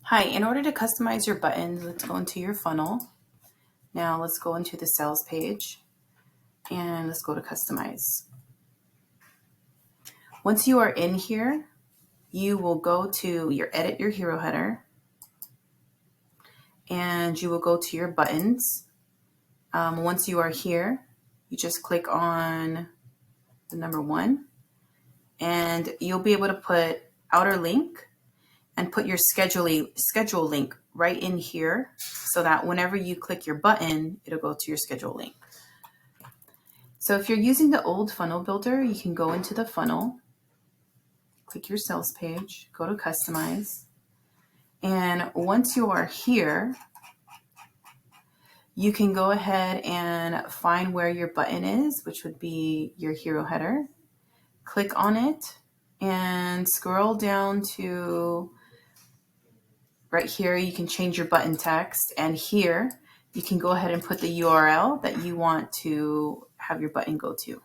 Hi, in order to customize your buttons, let's go into your funnel. Now let's go into the sales page and let's go to customize. Once you are in here, you will go to edit your hero header and you will go to your buttons. Once you are here, you just click on the number 1 and you'll be able to put outer link and put your schedule link right in here so that whenever you click your button, it'll go to your schedule link. So if you're using the old funnel builder, you can go into the funnel, click your sales page, go to customize. And once you are here, you can go ahead and find where your button is, which would be your hero header. Click on it and scroll down to right here. You can change your button text, and here you can go ahead and put the URL that you want to have your button go to.